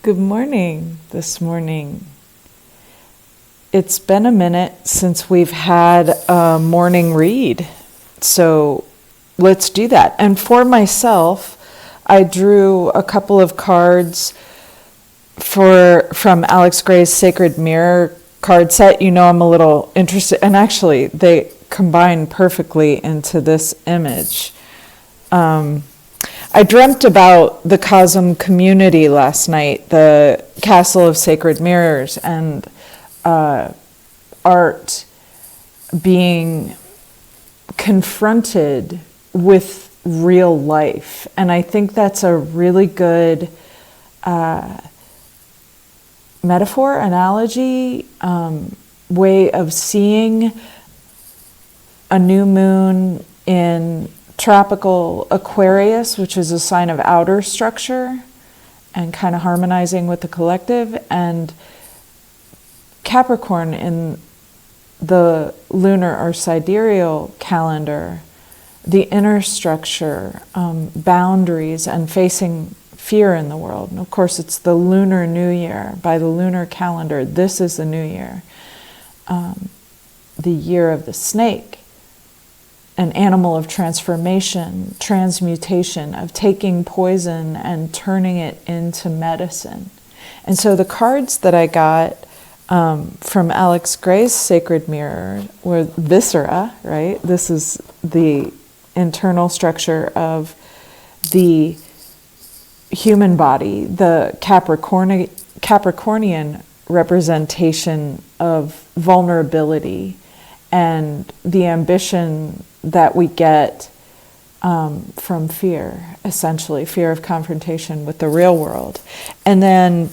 Good morning this morning. It's been a minute since we've had a morning read, so let's do that. And for myself, I drew a couple of cards from Alex Gray's Sacred Mirror card set. You know I'm a little interested, and actually they combine perfectly into this image. I dreamt about the Cosm community last night, the Castle of Sacred Mirrors, and art being confronted with real life. And I think that's a really good metaphor, analogy, way of seeing a new moon in tropical Aquarius, which is a sign of outer structure and kind of harmonizing with the collective, and Capricorn in the lunar or sidereal calendar, the inner structure, boundaries, and facing fear in the world. And of course, it's the lunar new year. By the lunar calendar, this is the new year, the year of the snake, an animal of transformation, transmutation, of taking poison and turning it into medicine. And so the cards that I got from Alex Gray's Sacred Mirror were viscera, right? This is the internal structure of the human body, the Capricornian representation of vulnerability and the ambition that we get from fear, essentially, fear of confrontation with the real world. And then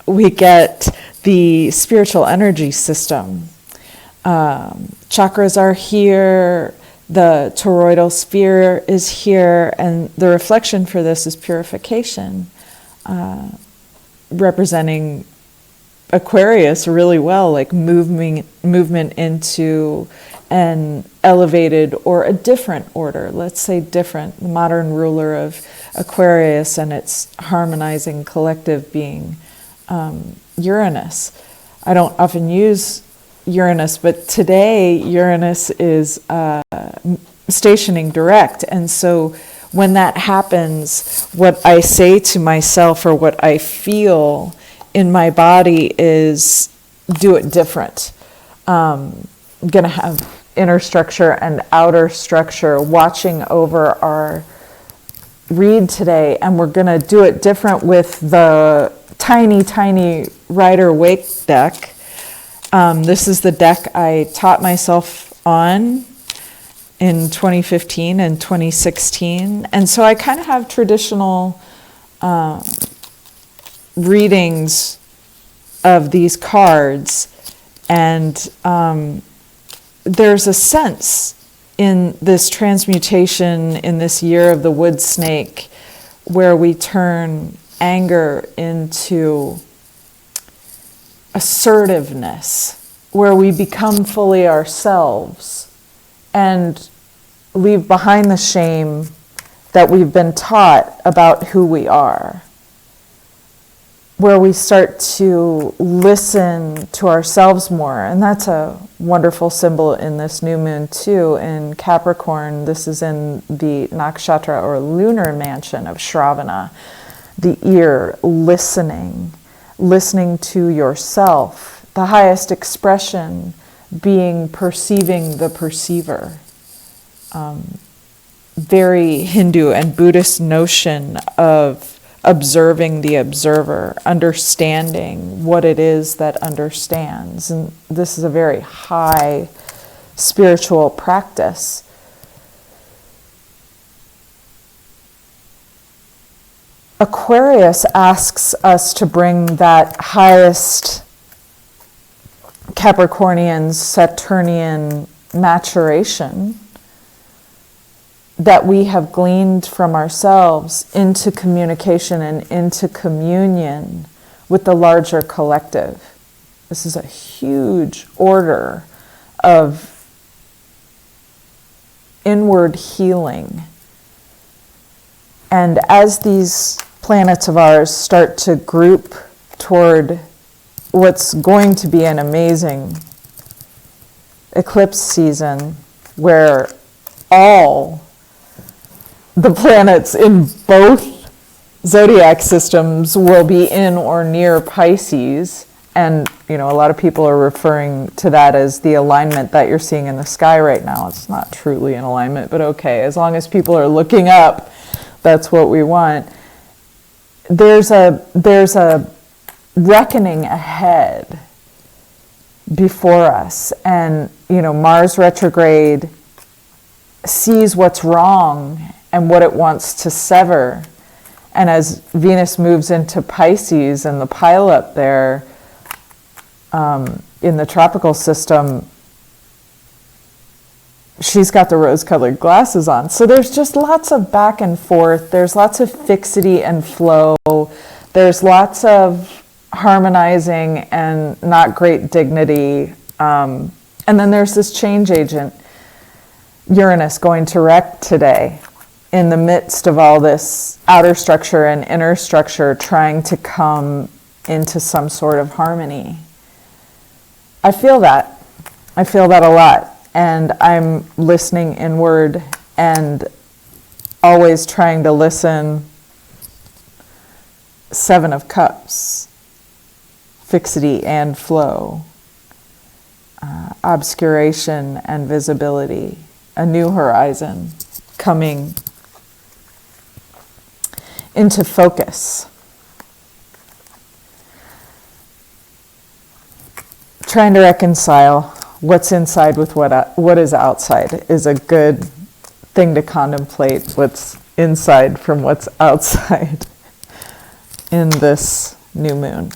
we get the spiritual energy system. Chakras are here, the toroidal sphere is here, and the reflection for this is purification, representing Aquarius really well, like movement into an elevated or a different order. Let's say different. The modern ruler of Aquarius and its harmonizing collective being Uranus. I don't often use Uranus, but today Uranus is stationing direct. And so when that happens, what I say to myself or what I feel in my body is do it different. I'm going to have inner structure and outer structure watching over our read today, and we're going to do it different with the tiny Rider-Waite deck. This is the deck I taught myself on in 2015 and 2016, and so I kind of have traditional readings of these cards, and there's a sense in this transmutation in this year of the wood snake where we turn anger into assertiveness, where we become fully ourselves and leave behind the shame that we've been taught about who we are, where we start to listen to ourselves more. And that's a wonderful symbol in this new moon too. In Capricorn, this is in the nakshatra or lunar mansion of Shravana, the ear, listening to yourself, the highest expression being perceiving the perceiver. Very Hindu and Buddhist notion of observing the observer, understanding what it is that understands. And this is a very high spiritual practice. Aquarius asks us to bring that highest Capricornian, Saturnian maturation that we have gleaned from ourselves into communication and into communion with the larger collective. This is a huge order of inward healing. And as these planets of ours start to group toward what's going to be an amazing eclipse season where all the planets in both zodiac systems will be in or near Pisces. And, a lot of people are referring to that as the alignment that you're seeing in the sky right now. It's not truly an alignment, but okay, as long as people are looking up, that's what we want. There's a reckoning ahead before us. And, Mars retrograde sees what's wrong and what it wants to sever. And as Venus moves into Pisces and the pileup there in the tropical system, she's got the rose-colored glasses on. So there's just lots of back and forth. There's lots of fixity and flow. There's lots of harmonizing and not great dignity. And then there's this change agent, Uranus, going direct today in the midst of all this outer structure and inner structure trying to come into some sort of harmony. I feel that. I feel that a lot. And I'm listening inward and always trying to listen. Seven of Cups, fixity and flow, obscuration and visibility, a new horizon coming into focus. Trying to reconcile what's inside with what is outside is a good thing to contemplate, what's inside from what's outside in this new moon.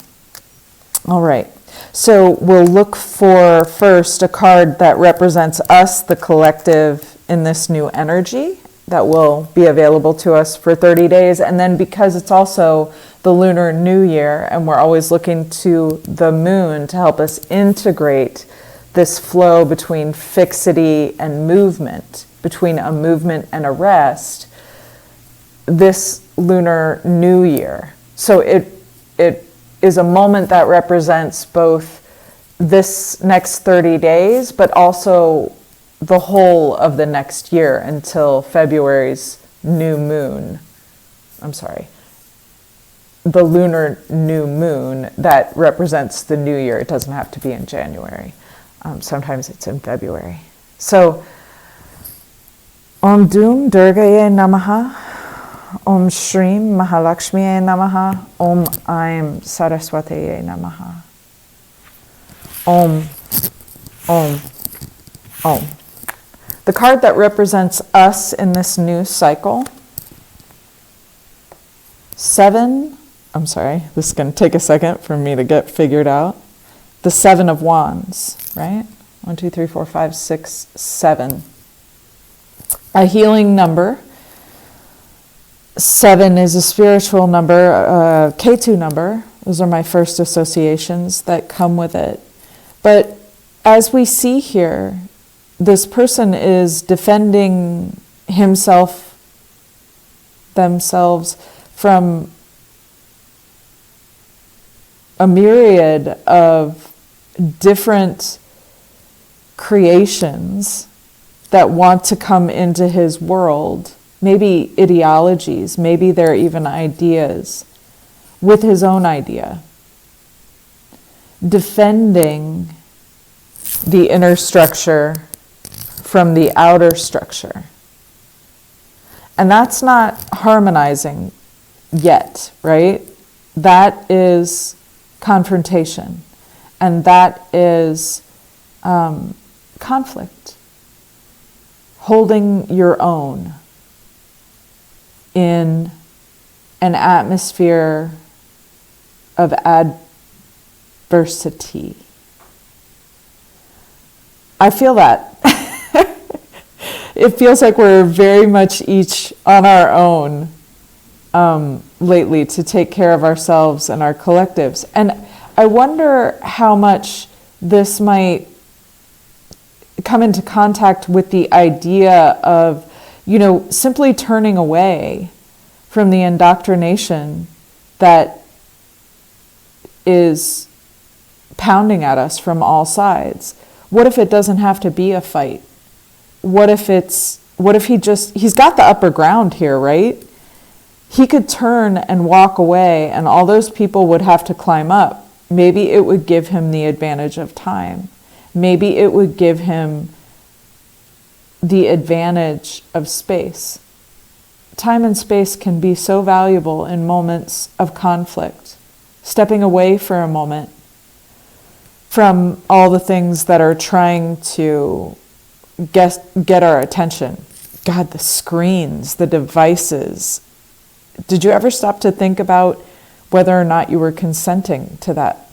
All right, so we'll look for first a card that represents us, the collective, in this new energy that will be available to us for 30 days. And then because it's also the lunar new year and we're always looking to the moon to help us integrate this flow between fixity and movement, between a movement and a rest, this lunar new year. So it is a moment that represents both this next 30 days, but also the whole of the next year until February's new moon. I'm sorry. The lunar new moon that represents the new year. It doesn't have to be in January. Sometimes it's in February. So, Om Dum Durgaye Namaha, Om Shrim Mahalakshmiye Namaha, Om Aim Saraswataye Namaha. Om, Om, Om. The card that represents us in this new cycle, this is going to take a second for me to get figured out. The 7 of Wands, right? 1, 2, 3, 4, 5, 6, 7. A healing number. 7 is a spiritual number, a K2 number. Those are my first associations that come with it. But as we see here, this person is defending himself, themselves, from a myriad of different creations that want to come into his world, maybe ideologies, maybe they're even ideas, with his own idea. Defending the inner structure from the outer structure. And that's not harmonizing yet, right? That is confrontation. And that is conflict. Holding your own in an atmosphere of adversity. I feel that. It feels like we're very much each on our own lately to take care of ourselves and our collectives. And I wonder how much this might come into contact with the idea of, simply turning away from the indoctrination that is pounding at us from all sides? What if it doesn't have to be a fight? What if he's got the upper ground here, right? He could turn and walk away and all those people would have to climb up. Maybe it would give him the advantage of time. Maybe it would give him the advantage of space. Time and space can be so valuable in moments of conflict. Stepping away for a moment from all the things that are trying to get our attention. God, the screens, the devices. Did you ever stop to think about whether or not you were consenting to that?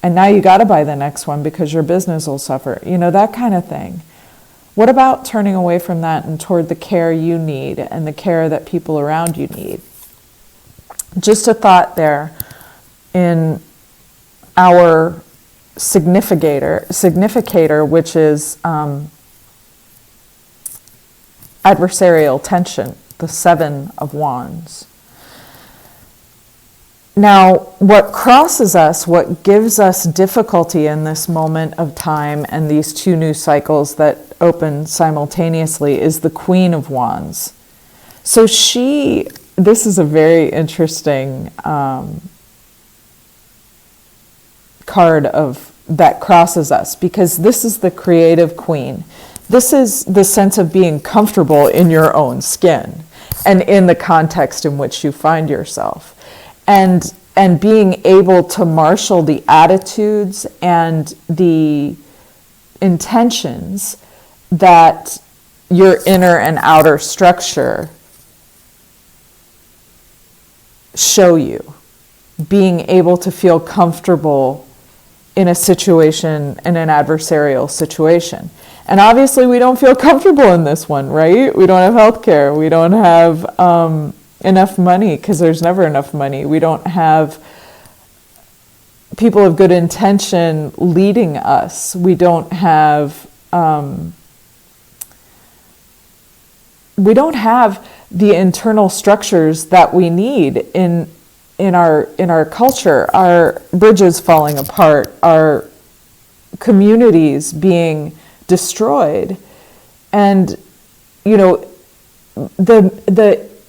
And now you got to buy the next one because your business will suffer. That kind of thing. What about turning away from that and toward the care you need and the care that people around you need? Just a thought there in our significator, which is adversarial tension, the 7 of Wands. Now, what crosses us, what gives us difficulty in this moment of time and these 2 new cycles that open simultaneously is the Queen of Wands. So this is a very interesting card that crosses us, because this is the creative queen. This is the sense of being comfortable in your own skin and in the context in which you find yourself. And being able to marshal the attitudes and the intentions that your inner and outer structure show you. Being able to feel comfortable in a situation, in an adversarial situation. And obviously we don't feel comfortable in this one, right? We don't have healthcare. We don't have enough money, because there's never enough money. We don't have people of good intention leading us. We don't have the internal structures that we need in our culture. Our bridges falling apart, our communities being destroyed. And the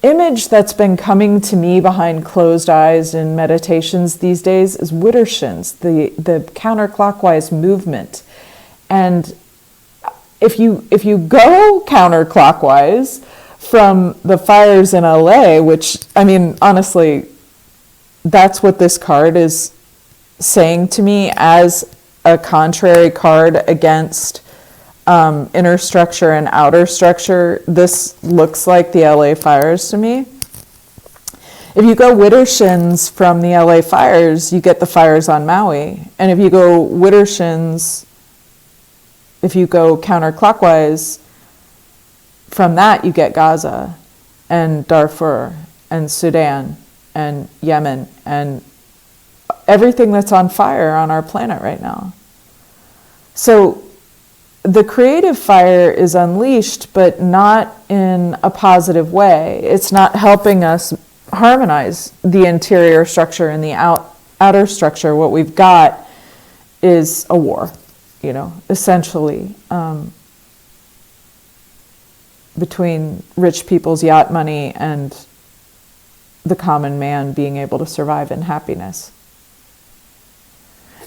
image that's been coming to me behind closed eyes in meditations these days is widdershins, the counterclockwise movement. And if you go counterclockwise from the fires in LA, which, honestly, that's what this card is saying to me as a contrary card against inner structure and outer structure. This looks like the LA fires to me. If you go widdershins from the LA fires, you get the fires on Maui. And if you go counterclockwise from that, you get Gaza and Darfur and Sudan and Yemen and everything that's on fire on our planet right now. So the creative fire is unleashed, but not in a positive way. It's not helping us harmonize the interior structure and the outer structure. What we've got is a war, essentially, between rich people's yacht money and the common man being able to survive in happiness.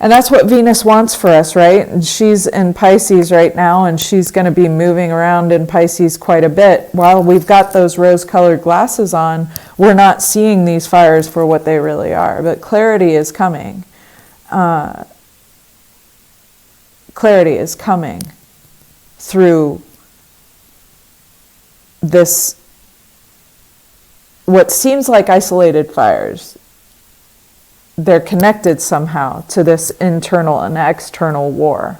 And that's what Venus wants for us, right? And she's in Pisces right now, and she's going to be moving around in Pisces quite a bit. While we've got those rose-colored glasses on, we're not seeing these fires for what they really are. But clarity is coming. Clarity is coming through this, what seems like isolated fires. They're connected somehow to this internal and external war.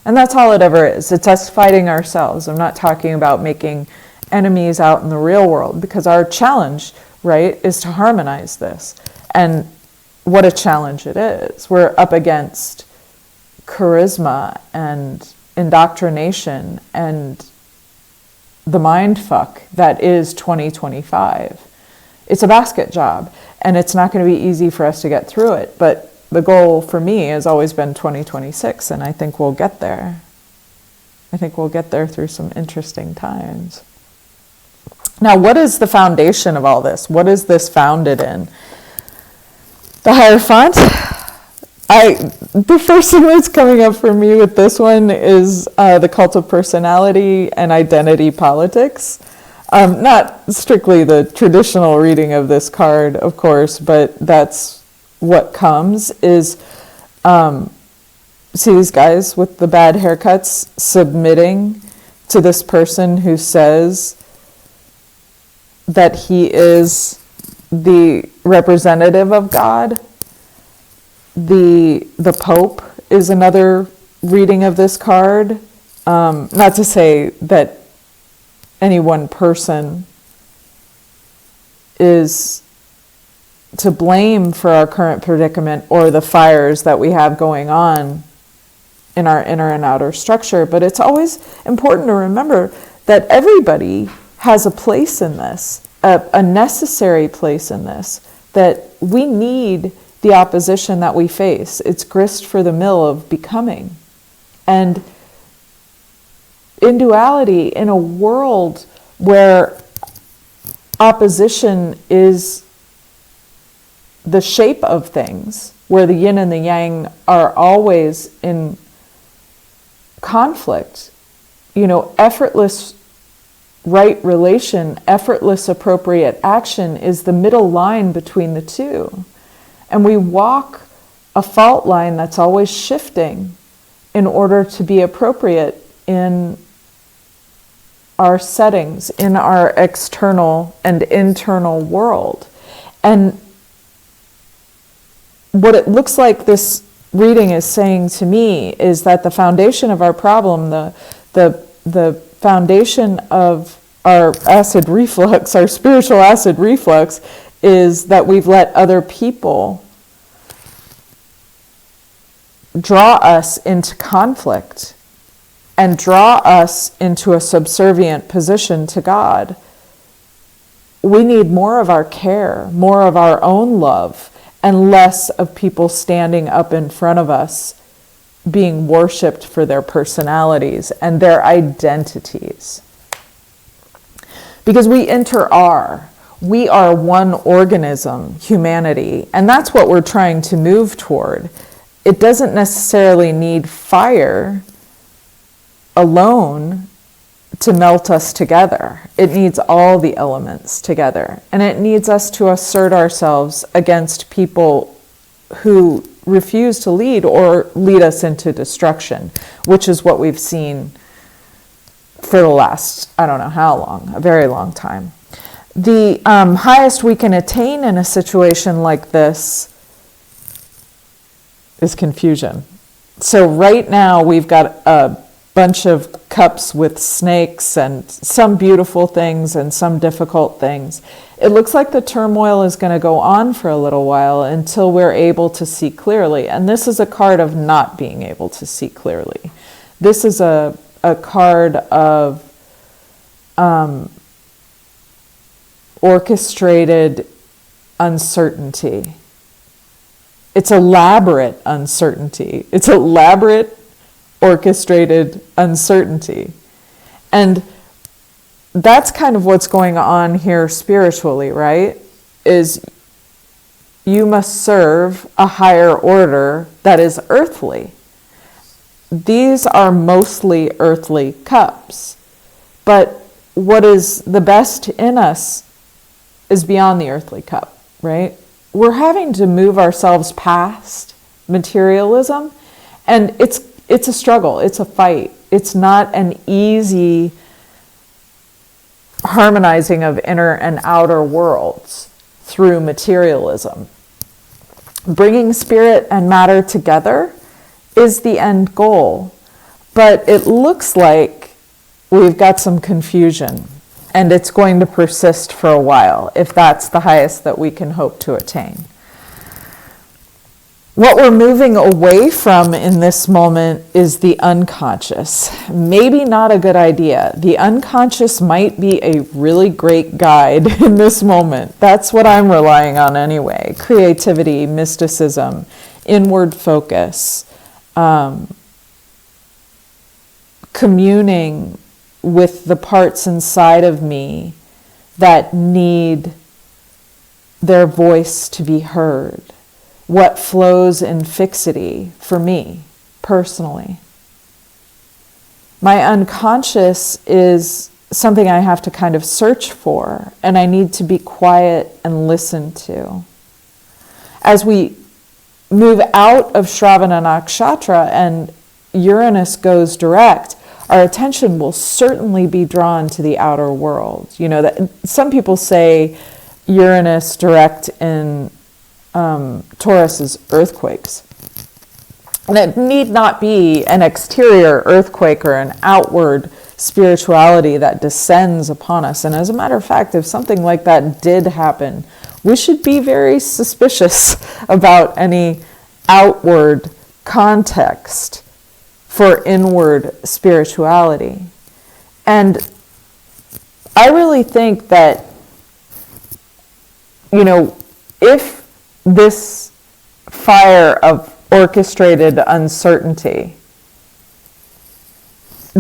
And that's all it ever is. It's us fighting ourselves. I'm not talking about making enemies out in the real world, because our challenge, right, is to harmonize this. And what a challenge it is. We're up against charisma and indoctrination and the mind fuck that is 2025. It's a basket job. And it's not going to be easy for us to get through it. But the goal for me has always been 2026, and I think we'll get there. I think we'll get there through some interesting times. Now, what is the foundation of all this? What is this founded in? The Hierophant. The first thing that's coming up for me with this one is the cult of personality and identity politics. Not strictly the traditional reading of this card, of course, but that's what comes is, see these guys with the bad haircuts submitting to this person who says that he is the representative of God. The Pope is another reading of this card. Not to say that any one person is to blame for our current predicament or the fires that we have going on in our inner and outer structure, but it's always important to remember that everybody has a place in this, a necessary place in this, that we need the opposition that we face. It's grist for the mill of becoming. And in duality, in a world where opposition is the shape of things, where the yin and the yang are always in conflict, effortless right relation, effortless appropriate action is the middle line between the two. And we walk a fault line that's always shifting in order to be appropriate in our settings, in our external and internal world. And what it looks like this reading is saying to me is that the foundation of our problem, the foundation of our acid reflux, our spiritual acid reflux, is that we've let other people draw us into conflict and draw us into a subservient position to God. We need more of our care, more of our own love, and less of people standing up in front of us being worshipped for their personalities and their identities. Because we we are one organism, humanity, and that's what we're trying to move toward. It doesn't necessarily need fire alone to melt us together. It needs all the elements together. And it needs us to assert ourselves against people who refuse to lead or lead us into destruction, which is what we've seen for the last, I don't know how long, a very long time. The highest we can attain in a situation like this is confusion. So right now we've got a bunch of cups with snakes and some beautiful things and some difficult things. It looks like the turmoil is going to go on for a little while until we're able to see clearly. And this is a card of not being able to see clearly. This is a card of orchestrated uncertainty. It's elaborate uncertainty. It's elaborate orchestrated uncertainty. And that's kind of what's going on here spiritually, right? Is you must serve a higher order that is earthly. These are mostly earthly cups. But what is the best in us is beyond the earthly cup, right? We're having to move ourselves past materialism, and it's a struggle, it's a fight. It's not an easy harmonizing of inner and outer worlds through materialism. Bringing spirit and matter together is the end goal, but it looks like we've got some confusion, and it's going to persist for a while if that's the highest that we can hope to attain. What we're moving away from in this moment is the unconscious. Maybe not a good idea. The unconscious might be a really great guide in this moment. That's what I'm relying on anyway. Creativity, mysticism, inward focus, communing with the parts inside of me that need their voice to be heard. What flows in fixity for me personally. My unconscious is something I have to kind of search for, and I need to be quiet and listen to. As we move out of Shravana Nakshatra and Uranus goes direct, our attention will certainly be drawn to the outer world. You know, that some people say Uranus direct in Taurus is earthquakes. And it need not be an exterior earthquake or an outward spirituality that descends upon us. And as a matter of fact, if something like that did happen, we should be very suspicious about any outward context for inward spirituality. And I really think that, you know, if this fire of orchestrated uncertainty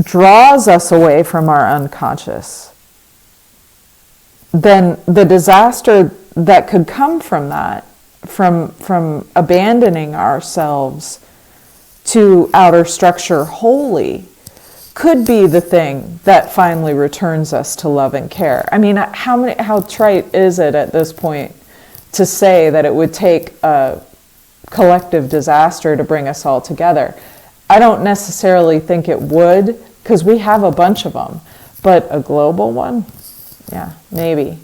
draws us away from our unconscious, then the disaster that could come from that, from abandoning ourselves to outer structure wholly, could be the thing that finally returns us to love and care. I mean, how trite is it at this point to say that it would take a collective disaster to bring us all together? I don't necessarily think it would, because we have a bunch of them, but a global one? Yeah, maybe.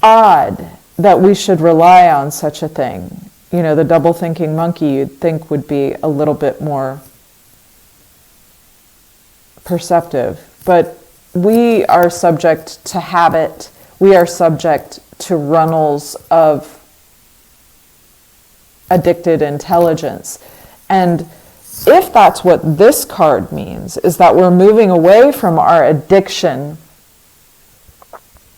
Odd that we should rely on such a thing. You know, the double thinking monkey you'd think would be a little bit more perceptive, but we are subject to habit. We are subject to runnels of addicted intelligence. And if that's what this card means, is that we're moving away from our addiction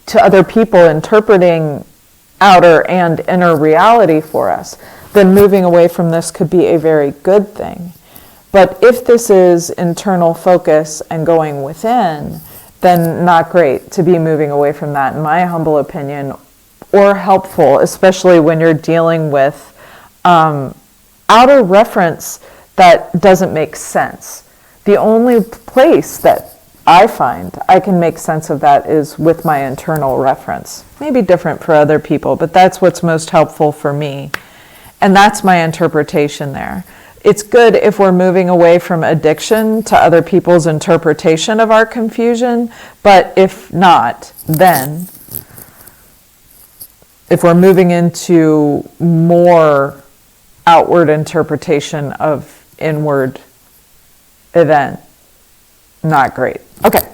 to other people interpreting outer and inner reality for us, then moving away from this could be a very good thing. But if this is internal focus and going within, then not great to be moving away from that, in my humble opinion, or helpful, especially when you're dealing with outer reference that doesn't make sense. The only place that I find I can make sense of that is with my internal reference. Maybe different for other people, but that's what's most helpful for me. And that's my interpretation there. It's good if we're moving away from addiction to other people's interpretation of our confusion, but if not, then if we're moving into more outward interpretation of inward event, not great. Okay,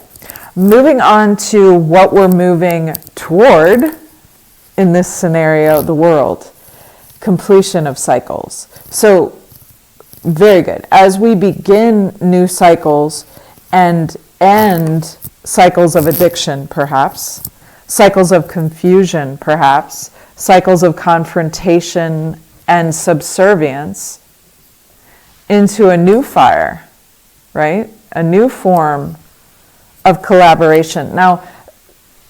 moving on to what we're moving toward in this scenario, the world. Completion of cycles. So, very good. As we begin new cycles and end cycles of addiction, perhaps, cycles of confusion, perhaps, cycles of confrontation and subservience, into a new fire, right? A new form of collaboration. Now,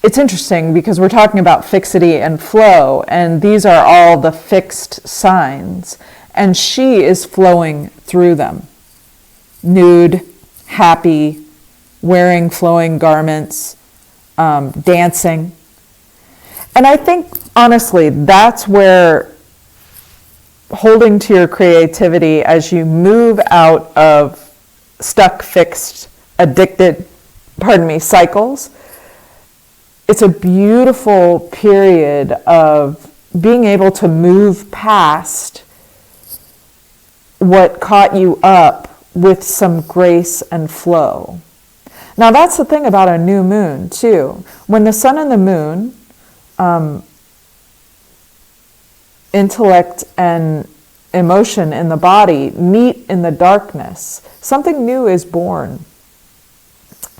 it's interesting because we're talking about fixity and flow, and these are all the fixed signs, and she is flowing through them. Nude, happy, wearing flowing garments, dancing. And I think, honestly, that's where holding to your creativity as you move out of stuck, fixed, addicted, cycles, it's a beautiful period of being able to move past what caught you up with some grace and flow. Now that's the thing about a new moon too. When the sun and the moon, intellect and emotion in the body meet in the darkness, something new is born.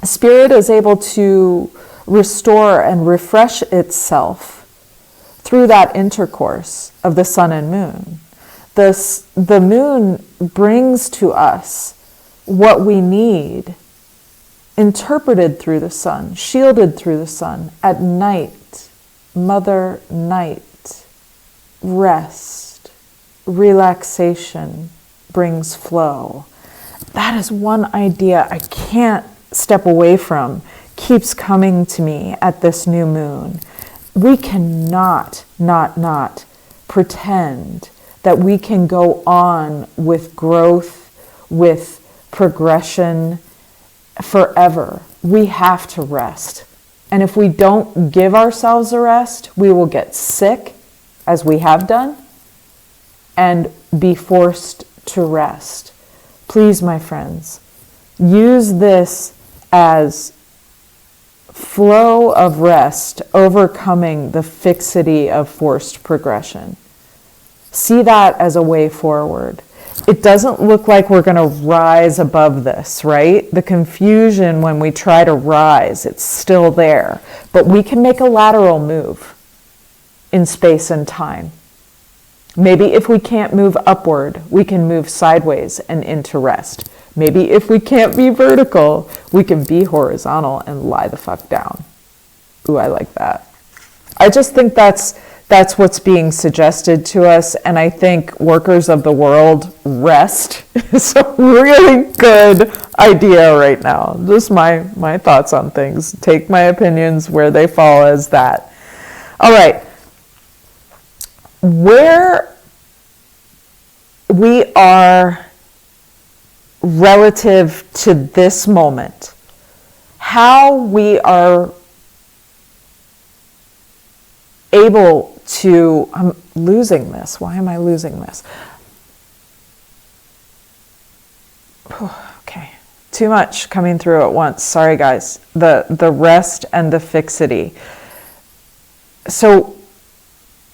Spirit is able to restore and refresh itself through that intercourse of the sun and moon. The moon brings to us what we need, interpreted through the sun, shielded through the sun. At night, Mother Night, rest, relaxation brings flow. That is one idea I can't step away from, keeps coming to me at this new moon. We cannot not pretend that we can go on with growth, with progression forever. We have to rest. And if we don't give ourselves a rest, we will get sick, as we have done, and be forced to rest. Please, my friends, use this as flow of rest, overcoming the fixity of forced progression. See that as a way forward. It doesn't look like we're going to rise above this, right? The confusion when we try to rise, it's still there. But we can make a lateral move in space and time. Maybe if we can't move upward, we can move sideways and into rest. Maybe if we can't be vertical, we can be horizontal and lie the fuck down. Ooh, I like that. I just think that's what's being suggested to us, and I think workers of the world, rest is a really good idea right now. Just my thoughts on things. Take my opinions where they fall as that. All right. Where we are relative to this moment, how we are able to, I'm losing this. Why am I losing this? Okay, too much coming through at once. Sorry, guys. The rest and the fixity. So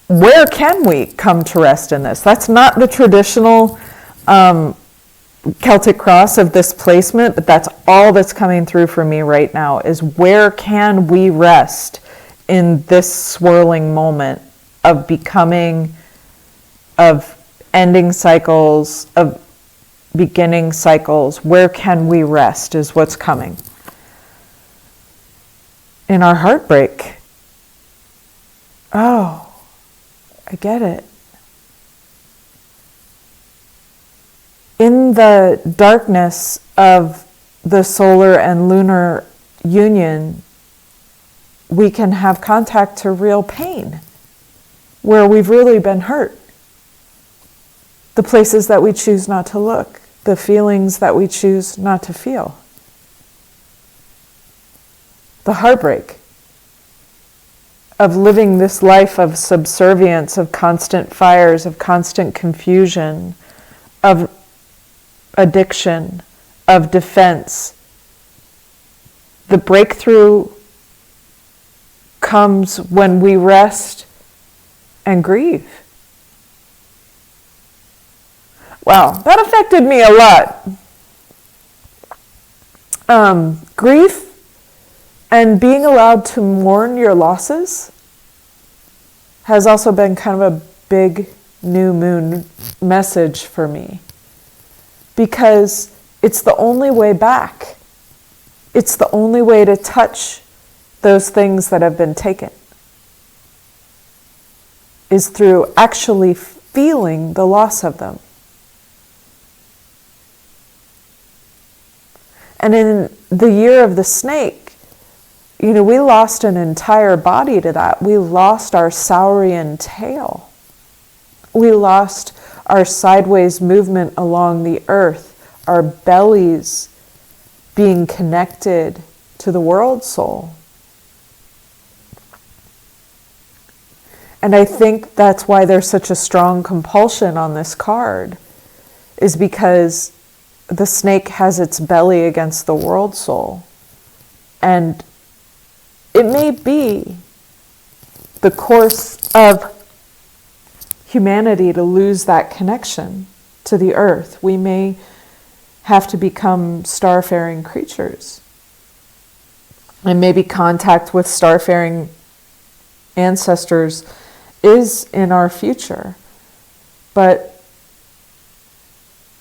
where can we come to rest in this? That's not the traditional Celtic cross of this placement, but that's all that's coming through for me right now, is where can we rest in this swirling moment of becoming, of ending cycles, of beginning cycles. Where can we rest is what's coming. In our heartbreak. Oh, I get it. In the darkness of the solar and lunar union, we can have contact to real pain, where we've really been hurt. The places that we choose not to look, the feelings that we choose not to feel. The heartbreak of living this life of subservience, of constant fires, of constant confusion, of addiction, of defense. The breakthrough comes when we rest and grieve. Wow, that affected me a lot. Grief and being allowed to mourn your losses has also been kind of a big new moon message for me. Because it's the only way back. It's the only way to touch those things that have been taken, is through actually feeling the loss of them. And in the year of the snake, we lost an entire body to that. We lost our saurian tail. We lost our sideways movement along the earth, our bellies being connected to the world soul. And I think that's why there's such a strong compulsion on this card, is because the snake has its belly against the world soul. And it may be the course of humanity to lose that connection to the earth. We may have to become starfaring creatures. And maybe contact with starfaring ancestors is in our future. But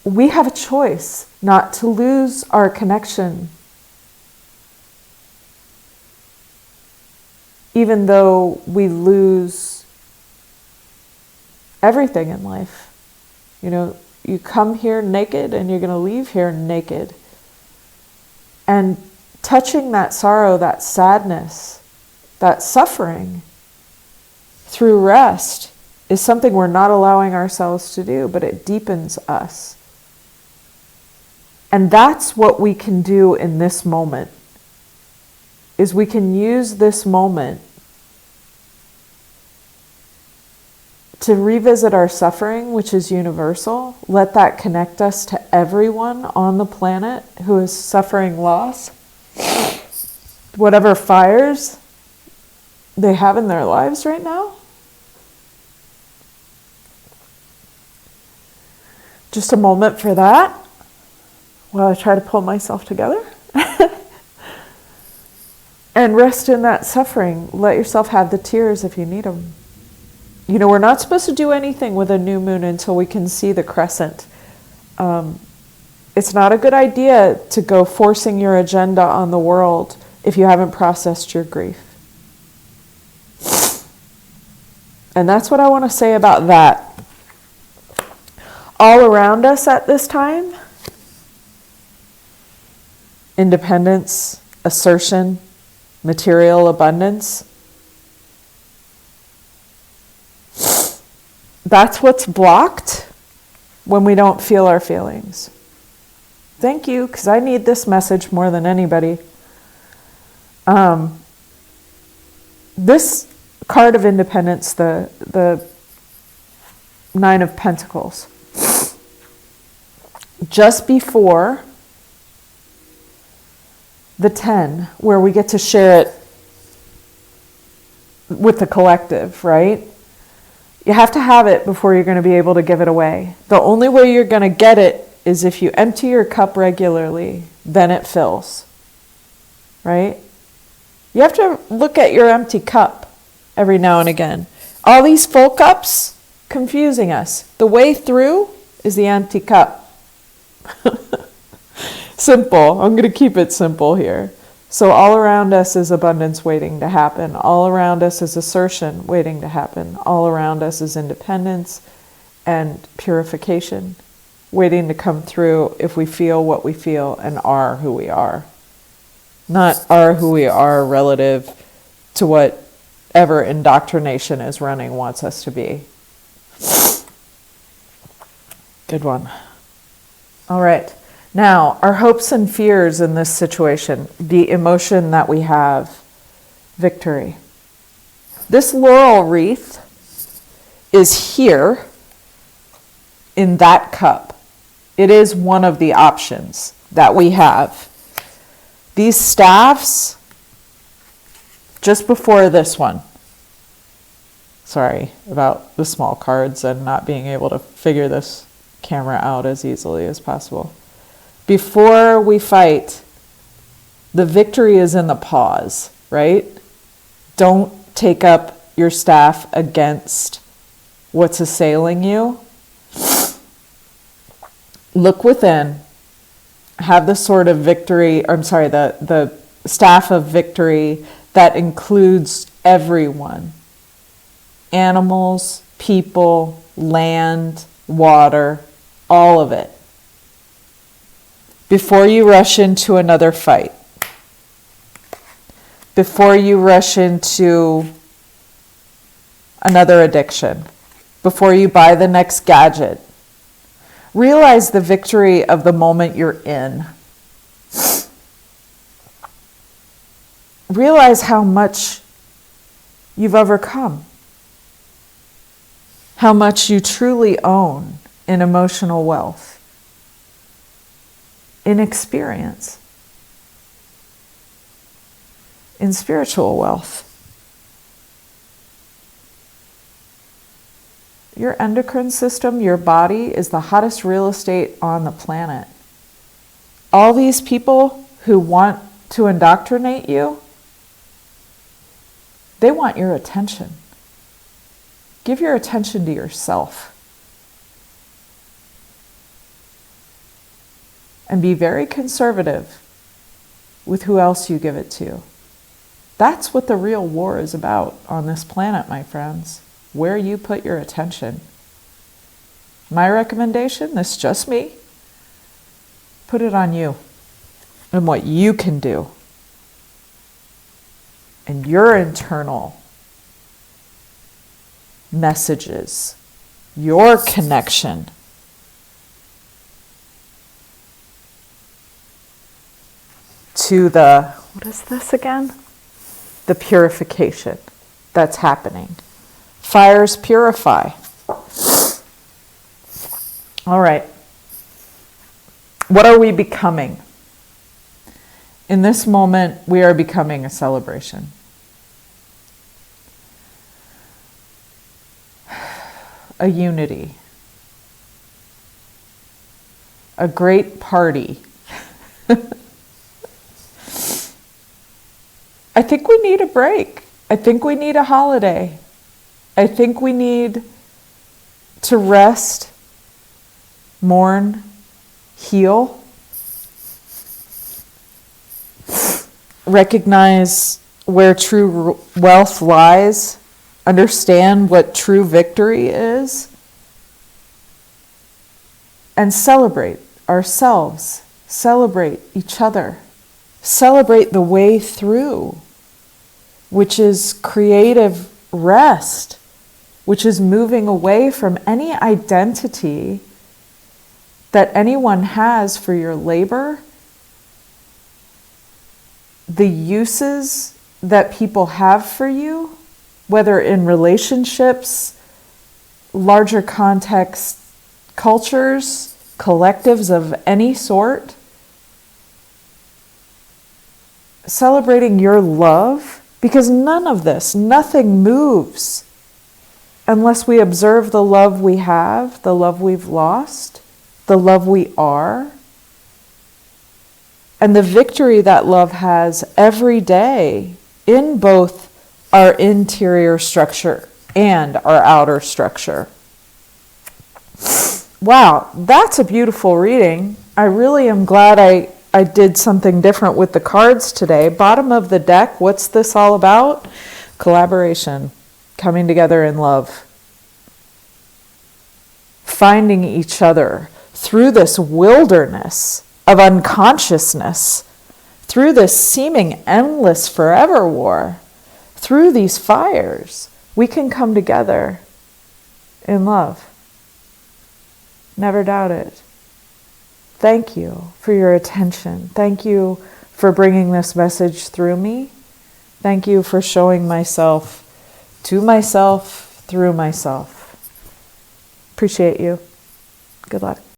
we have a choice not to lose our connection, even though we lose everything in life. You know, you come here naked and you're going to leave here naked. And touching that sorrow, that sadness, that suffering through rest is something we're not allowing ourselves to do, but it deepens us. And that's what we can do in this moment, is we can use this moment to revisit our suffering, which is universal. Let that connect us to everyone on the planet who is suffering loss, whatever fires they have in their lives right now. Just a moment for that while I try to pull myself together. And rest in that suffering. Let yourself have the tears if you need them. You know, we're not supposed to do anything with a new moon until we can see the crescent. It's not a good idea to go forcing your agenda on the world if you haven't processed your grief. And that's what I want to say about that. All around us at this time, independence, assertion, material abundance. That's what's blocked when we don't feel our feelings. Thank you, because I need this message more than anybody. This card of independence, the Nine of Pentacles, just before the 10, where we get to share it with the collective, right? You have to have it before you're going to be able to give it away. The only way you're going to get it is if you empty your cup regularly, then it fills, right? You have to look at your empty cup every now and again. All these full cups, confusing us. The way through is the empty cup. Simple. I'm going to keep it simple here. So all around us is abundance waiting to happen. All around us is assertion waiting to happen. All around us is independence and purification waiting to come through if we feel what we feel and are who we are. Not are who we are relative to whatever indoctrination is running wants us to be. Good one. All right. Now, our hopes and fears in this situation, the emotion that we have, victory. This laurel wreath is here in that cup. It is one of the options that we have. These staffs, just before this one. Sorry about the small cards and not being able to figure this camera out as easily as possible. Before we fight, the victory is in the pause, right? Don't take up your staff against what's assailing you. Look within. Have the sword of victory, the staff of victory that includes everyone. Animals, people, land, water, all of it. Before you rush into another fight, before you rush into another addiction, before you buy the next gadget, realize the victory of the moment you're in. Realize how much you've overcome, how much you truly own in emotional wealth, in experience, in spiritual wealth. Your endocrine system, your body, is the hottest real estate on the planet. All these people who want to indoctrinate you, they want your attention. Give your attention to yourself. And be very conservative with who else you give it to. That's what the real war is about on this planet, my friends. Where you put your attention. My recommendation, this is just me, put it on you and what you can do and your internal messages, your connection. To the, what is this again? The purification that's happening. Fires purify. All right. What are we becoming? In this moment, we are becoming a celebration. A unity. A great party. I think we need a break. I think we need a holiday. I think we need to rest, mourn, heal, recognize where true wealth lies, understand what true victory is, and celebrate ourselves, celebrate each other, celebrate the way through, which is creative rest, which is moving away from any identity that anyone has for your labor, the uses that people have for you, whether in relationships, larger context, cultures, collectives of any sort. Celebrating your love, because none of this, nothing moves unless we observe the love we have, the love we've lost, the love we are, and the victory that love has every day in both our interior structure and our outer structure. Wow, that's a beautiful reading. I really am glad I did something different with the cards today. Bottom of the deck, what's this all about? Collaboration, coming together in love, finding each other through this wilderness of unconsciousness, through this seeming endless forever war, through these fires, we can come together in love. Never doubt it. Thank you for your attention. Thank you for bringing this message through me. Thank you for showing myself to myself through myself. Appreciate you. Good luck.